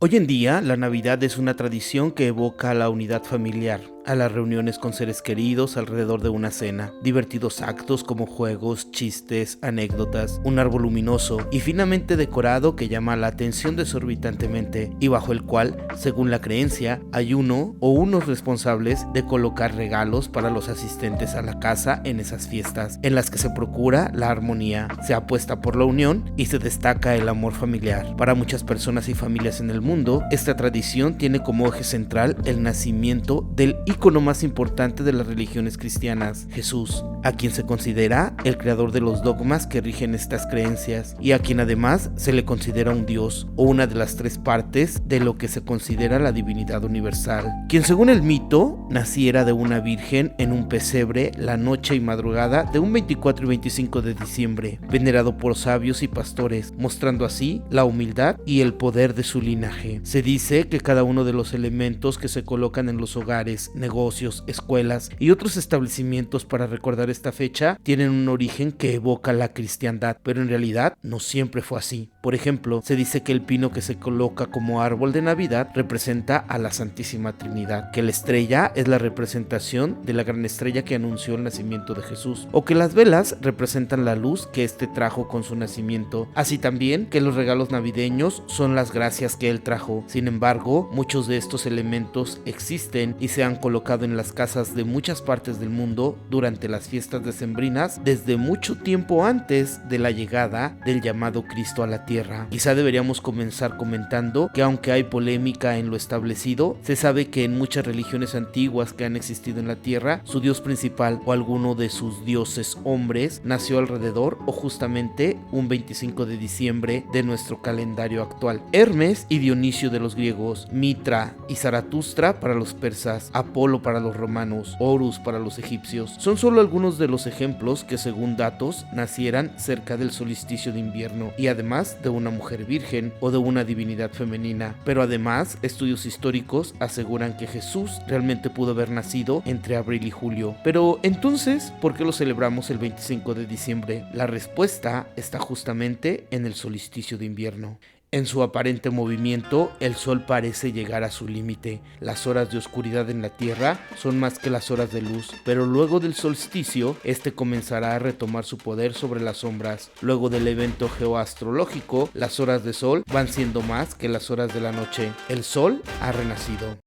Hoy en día, la Navidad es una tradición que evoca a la unidad familiar, a las reuniones con seres queridos alrededor de una cena, divertidos actos como juegos, chistes, anécdotas, un árbol luminoso y finamente decorado que llama la atención desorbitantemente y bajo el cual, según la creencia, hay uno o unos responsables de colocar regalos para los asistentes a la casa en esas fiestas, en las que se procura la armonía, se apuesta por la unión y se destaca el amor familiar. Para muchas personas y familias en el mundo, esta tradición tiene como eje central el nacimiento del ícono más importante de las religiones cristianas, Jesús, a quien se considera el creador de los dogmas que rigen estas creencias y a quien además se le considera un dios o una de las tres partes de lo que se considera la divinidad universal, quien según el mito naciera de una virgen en un pesebre la noche y madrugada de un 24 y 25 de diciembre, venerado por sabios y pastores, mostrando así la humildad y el poder de su linaje. Se dice que cada uno de los elementos que se colocan en los hogares, negocios, escuelas y otros establecimientos para recordar esta fecha tienen un origen que evoca la cristiandad, pero en realidad no siempre fue así. Por ejemplo, se dice que el pino que se coloca como árbol de Navidad representa a la Santísima Trinidad, que la estrella es la representación de la gran estrella que anunció el nacimiento de Jesús, o que las velas representan la luz que éste trajo con su nacimiento, así también que los regalos navideños son las gracias que él trajo. Sin embargo, muchos de estos elementos existen y se han colocado en las casas de muchas partes del mundo durante las fiestas decembrinas desde mucho tiempo antes de la llegada del llamado Cristo a la tierra. Quizá deberíamos comenzar comentando que aunque hay polémica en lo establecido, se sabe que en muchas religiones antiguas que han existido en la tierra, su dios principal o alguno de sus dioses hombres nació alrededor o justamente un 25 de diciembre de nuestro calendario actual. Hermes y Dionisio de los griegos, Mitra y Zaratustra para los persas, Apolo para los romanos, Horus para los egipcios, son solo algunos de los ejemplos que según datos nacieran cerca del solsticio de invierno y además de una mujer virgen o de una divinidad femenina. Pero además, estudios históricos aseguran que Jesús realmente pudo haber nacido entre abril y julio. Pero entonces, ¿por qué lo celebramos el 25 de diciembre? La respuesta está justamente en el solsticio de invierno. En su aparente movimiento, el sol parece llegar a su límite. Las horas de oscuridad en la Tierra son más que las horas de luz, pero luego del solsticio, este comenzará a retomar su poder sobre las sombras. Luego del evento geoastrológico, las horas de sol van siendo más que las horas de la noche. El sol ha renacido.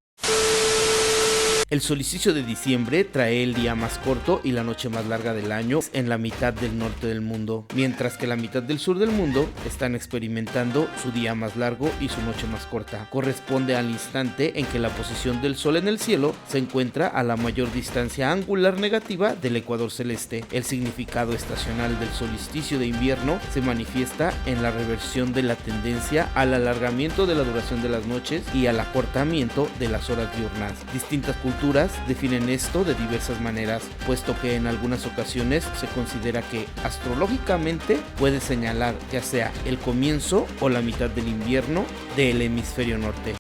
El solsticio de diciembre trae el día más corto y la noche más larga del año en la mitad del norte del mundo, mientras que la mitad del sur del mundo están experimentando su día más largo y su noche más corta. Corresponde al instante en que la posición del sol en el cielo se encuentra a la mayor distancia angular negativa del ecuador celeste. El significado estacional del solsticio de invierno se manifiesta en la reversión de la tendencia al alargamiento de la duración de las noches y al acortamiento de las horas diurnas. Distintas culturas definen esto de diversas maneras, puesto que en algunas ocasiones se considera que astrológicamente puede señalar ya sea el comienzo o la mitad del invierno del hemisferio norte.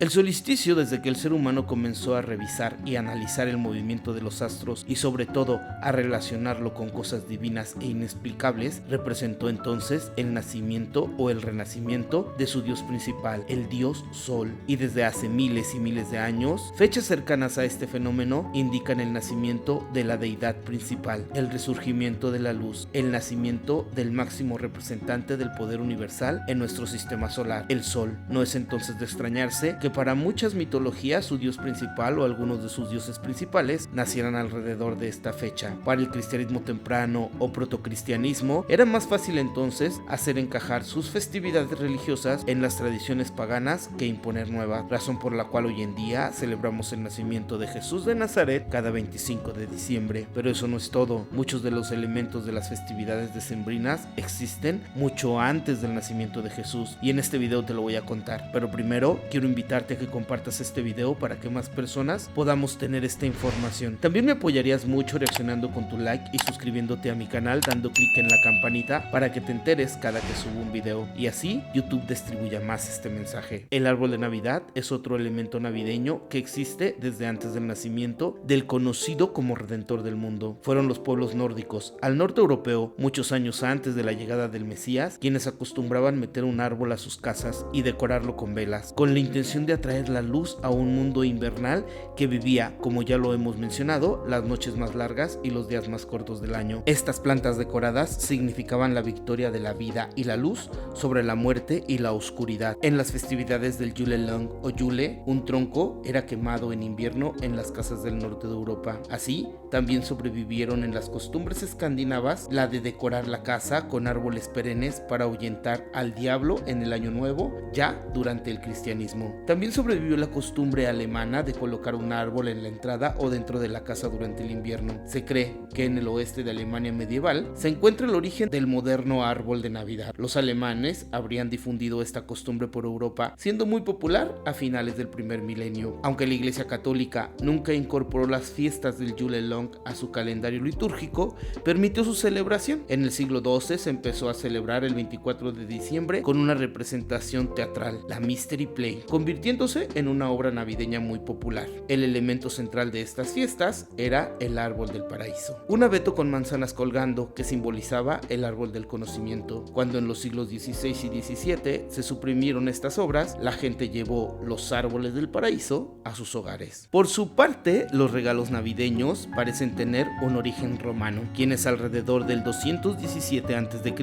El solsticio, desde que el ser humano comenzó a revisar y analizar el movimiento de los astros y sobre todo a relacionarlo con cosas divinas e inexplicables, representó entonces el nacimiento o el renacimiento de su dios principal, el dios Sol. Y desde hace miles y miles de años, fechas cercanas a este fenómeno indican el nacimiento de la deidad principal, el resurgimiento de la luz, el nacimiento del máximo representante del poder universal en nuestro sistema solar, el Sol. No es entonces de extrañarse que para muchas mitologías su dios principal o algunos de sus dioses principales nacieran alrededor de esta fecha. Para el cristianismo temprano o protocristianismo era más fácil entonces hacer encajar sus festividades religiosas en las tradiciones paganas que imponer nuevas, razón por la cual hoy en día celebramos el nacimiento de Jesús de Nazaret cada 25 de diciembre. Pero eso no es todo. Muchos de los elementos de las festividades decembrinas existen mucho antes del nacimiento de Jesús y en este video te lo voy a contar. Pero primero quiero invitarte invitarte a que compartas este video para que más personas podamos tener esta información. También me apoyarías mucho reaccionando con tu like y suscribiéndote a mi canal, dando clic en la campanita para que te enteres cada que subo un video y así YouTube distribuya más este mensaje. El árbol de Navidad es otro elemento navideño que existe desde antes del nacimiento del conocido como Redentor del mundo. Fueron los pueblos nórdicos al norte europeo, muchos años antes de la llegada del Mesías, quienes acostumbraban meter un árbol a sus casas y decorarlo con velas, con la intención de atraer la luz a un mundo invernal que vivía, como ya lo hemos mencionado, las noches más largas y los días más cortos del año. Estas plantas decoradas significaban la victoria de la vida y la luz sobre la muerte y la oscuridad. En las festividades del Yule Log o Yule, un tronco era quemado en invierno en las casas del norte de Europa. Así, también sobrevivieron en las costumbres escandinavas la de decorar la casa con árboles perennes para ahuyentar al diablo en el año nuevo, ya durante el cristianismo. También sobrevivió la costumbre alemana de colocar un árbol en la entrada o dentro de la casa durante el invierno. Se cree que en el oeste de Alemania medieval se encuentra el origen del moderno árbol de Navidad. Los alemanes habrían difundido esta costumbre por Europa, siendo muy popular a finales del primer milenio. Aunque la Iglesia Católica nunca incorporó las fiestas del Yule Log a su calendario litúrgico, permitió su celebración. En el siglo XII se empezó a celebrar el 24 de diciembre con una representación teatral, la Mystery Play, convirtiéndose en una obra navideña muy popular. El elemento central de estas fiestas era el árbol del paraíso, un abeto con manzanas colgando que simbolizaba el árbol del conocimiento. Cuando en los siglos XVI y XVII se suprimieron estas obras, la gente llevó los árboles del paraíso a sus hogares. Por su parte, los regalos navideños parecen tener un origen romano, quienes alrededor del 217 a.C.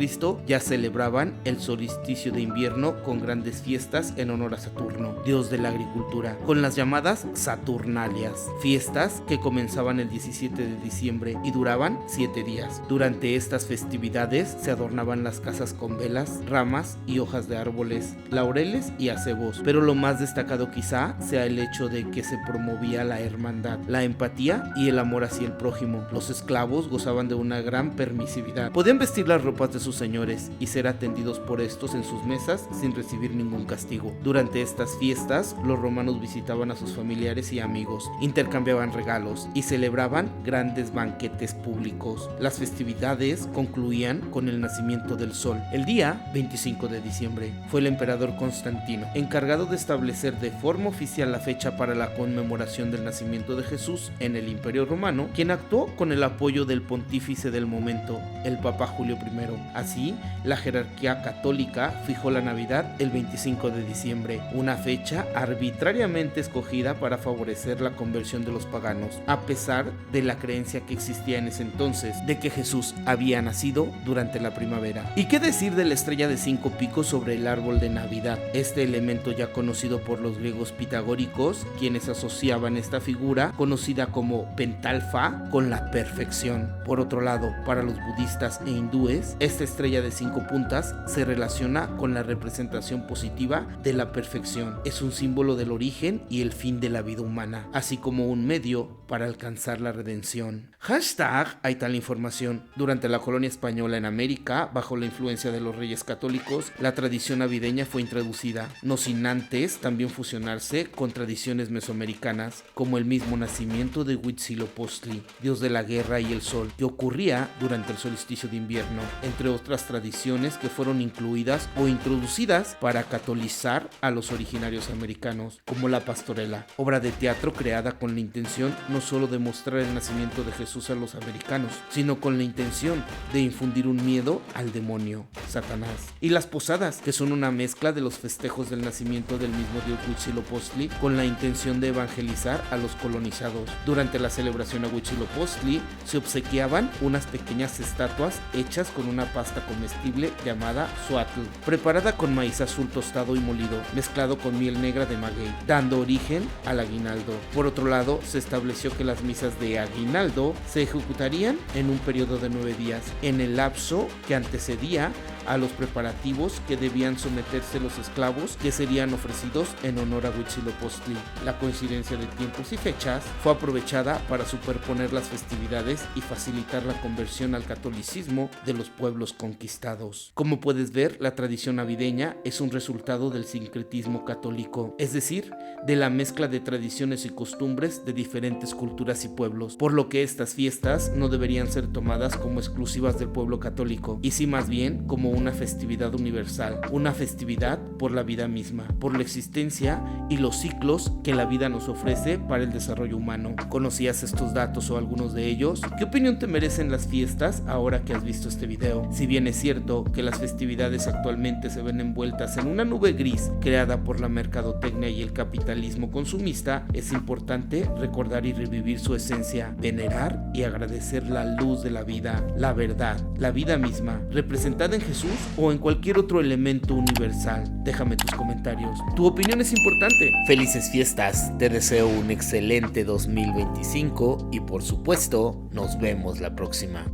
ya celebraban el solsticio de invierno con grandes fiestas en honor a Saturno, dios de la agricultura, con las llamadas Saturnalias, fiestas que comenzaban el 17 de diciembre y duraban 7 días. Durante estas festividades se adornaban las casas con velas, ramas y hojas de árboles, laureles y acebos, pero lo más destacado quizá sea el hecho de que se promovía la hermandad, la empatía y el amor hacia el prójimo. Los esclavos gozaban de una gran permisividad. Podían vestir las ropas de sus señores y ser atendidos por estos en sus mesas sin recibir ningún castigo. Durante estas fiestas, los romanos visitaban a sus familiares y amigos, intercambiaban regalos y celebraban grandes banquetes públicos. Las festividades concluían con el nacimiento del sol. El día 25 de diciembre fue el emperador Constantino, encargado de establecer de forma oficial la fecha para la conmemoración del nacimiento de Jesús en el Imperio Romano, quien actuó con el apoyo del pontífice del momento, el Papa Julio I. Así, la jerarquía católica fijó la Navidad el 25 de diciembre, una fecha arbitrariamente escogida para favorecer la conversión de los paganos, a pesar de la creencia que existía en ese entonces de que Jesús había nacido durante la primavera. ¿Y qué decir de la estrella de 5 picos sobre el árbol de Navidad? Este elemento ya conocido por los griegos pitagóricos, quienes asociaban esta figura, conocida como pentalfa, con la perfección. Por otro lado, para los budistas e hindúes, esta estrella de 5 puntas se relaciona con la representación positiva de la perfección. Es un símbolo del origen y el fin de la vida humana, así como un medio para alcanzar la redención. Hashtag hay tal información. Durante la colonia española en América, bajo la influencia de los reyes católicos, la tradición navideña fue introducida, no sin antes también fusionarse con tradiciones mesoamericanas, como el mismo nacimiento de Huitzilopochtli, dios de la guerra y el sol, que ocurría durante el solsticio de invierno, entre otras tradiciones que fueron incluidas o introducidas para catolizar a los originarios americanos, como la pastorela, obra de teatro creada con la intención no solo de mostrar el nacimiento de Jesús a los americanos, sino con la intención de infundir un miedo al demonio, Satanás. Y las posadas, que son una mezcla de los festejos del nacimiento del mismo dios Huitzilopochtli con la intención de evangelizar a los colonizados. Durante la celebración a Huitzilopochtli se obsequiaban unas pequeñas estatuas hechas con una pasta comestible llamada suatl, preparada con maíz azul tostado y molido, mezclado con miel negra de maguey, dando origen al aguinaldo. Por otro lado, se estableció que las misas de aguinaldo se ejecutarían en un periodo de 9 días, en el lapso que antecedía a los preparativos que debían someterse los esclavos que serían ofrecidos en honor a Huitzilopochtli. La coincidencia de tiempos y fechas fue aprovechada para superponer las festividades y facilitar la conversión al catolicismo de los pueblos conquistados. Como puedes ver, la tradición navideña es un resultado del sincretismo católico, es decir, de la mezcla de tradiciones y costumbres de diferentes culturas y pueblos, por lo que estas fiestas no deberían ser tomadas como exclusivas del pueblo católico, y sí más bien como una festividad universal, una festividad por la vida misma, por la existencia y los ciclos que la vida nos ofrece para el desarrollo humano. ¿Conocías estos datos o algunos de ellos? ¿Qué opinión te merecen las fiestas ahora que has visto este video? Si bien es cierto que las festividades actualmente se ven envueltas en una nube gris creada por la mercadotecnia y el capitalismo consumista, es importante recordar y revivir su esencia, venerar y agradecer la luz de la vida, la verdad, la vida misma, representada en Jesús o en cualquier otro elemento universal. Déjame tus comentarios. Tu opinión es importante. Felices fiestas, te deseo un excelente 2025 y por supuesto, nos vemos la próxima.